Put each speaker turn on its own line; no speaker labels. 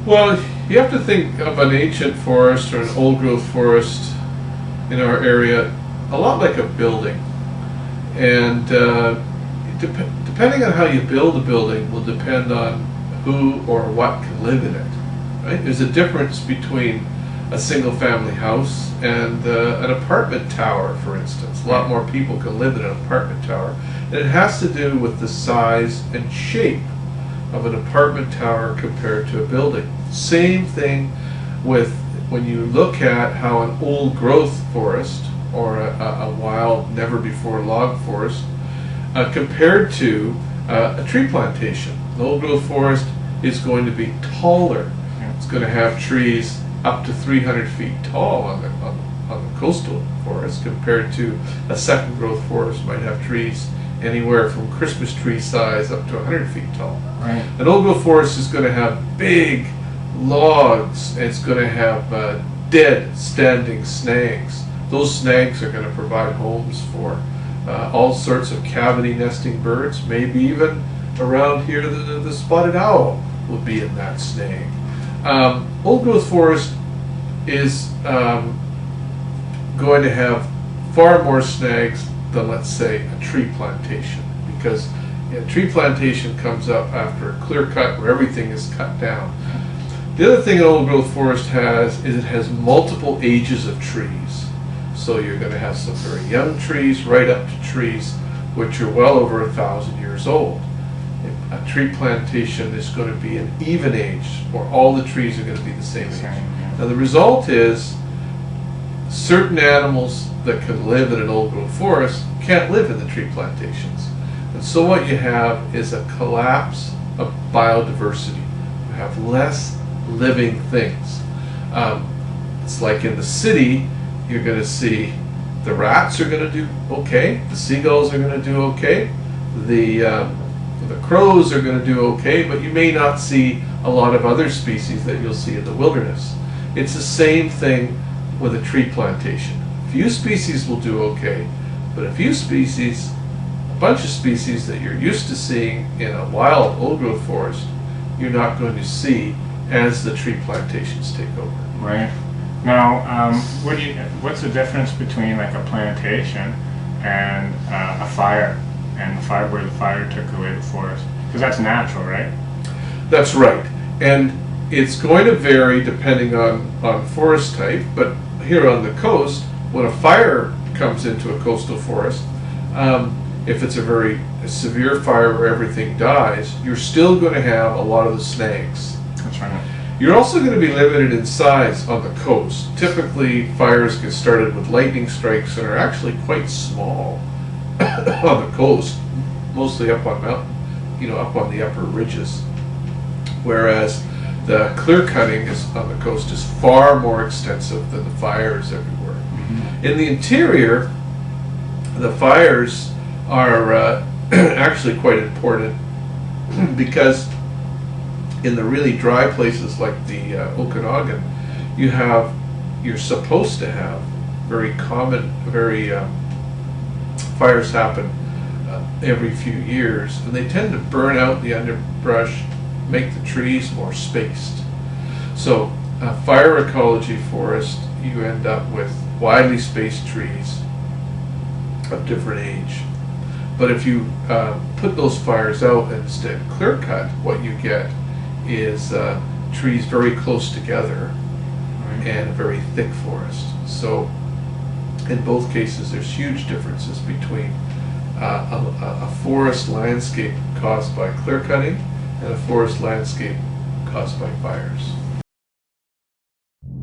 Well, you have to think of an ancient forest or an old growth forest in our area a lot like a building. And depending on how you build a building will depend on who or what can live in it. Right? There's a difference between a single family house and an apartment tower, for instance. A lot more people can live in an apartment tower. And it has to do with the size and shape of an apartment tower compared to a building. Same thing with when you look at how an old growth forest or a wild, never before log forest compared to a tree plantation. An old growth forest is going to be taller. It's going to have trees up to 300 feet tall on the coastal forest, compared to a second growth forest might have trees anywhere from Christmas tree size up to 100 feet tall.
Right.
An old growth forest is going to have big logs. It's going to have dead standing snags. Those snags are going to provide homes for all sorts of cavity nesting birds. Maybe even around here the spotted owl will be in that snag. Old growth forest is going to have far more snags than, let's say, a tree plantation, because a tree plantation comes up after a clear cut where everything is cut down. The other thing an old growth forest has is it has multiple ages of trees. So you're going to have some very young trees right up to trees which are well over 1,000 years old. A tree plantation is going to be an even age, or all the trees are going to be the same age. Now the result is certain animals that can live in an old growth forest can't live in the tree plantations. And so what you have is a collapse of biodiversity. You have less living things. It's like in the city, you're going to see the rats are going to do okay, the seagulls are going to do okay, the crows are going to do okay, but you may not see a lot of other species that you'll see in the wilderness. It's the same thing with a tree plantation. Few species will do okay, but a bunch of species that you're used to seeing in a wild old growth forest, you're not going to see as the tree plantations take over.
Right. Now, what's the difference between like a plantation and a fire, and the fire where the fire took away the forest? Because that's natural, right?
That's right. And it's going to vary depending on forest type, but here on the coast, when a fire comes into a coastal forest, if it's a very severe fire where everything dies, you're still going to have a lot of the snags.
That's right.
You're also going to be limited in size on the coast. Typically, fires get started with lightning strikes and are actually quite small on the coast, mostly up on up on the upper ridges. Whereas the clear cutting on the coast is far more extensive than the fires everywhere. Mm-hmm. In the interior, the fires are actually quite important because in the really dry places like the Okanagan, you're supposed to have fires happen every few years, and they tend to burn out the underbrush, make the trees more spaced. So fire ecology forest, you end up with widely spaced trees of different age. But if you put those fires out and instead clear cut, what you get is trees very close together and a very thick forest. So in both cases there's huge differences between a forest landscape caused by clear cutting and a forest landscape caused by fires.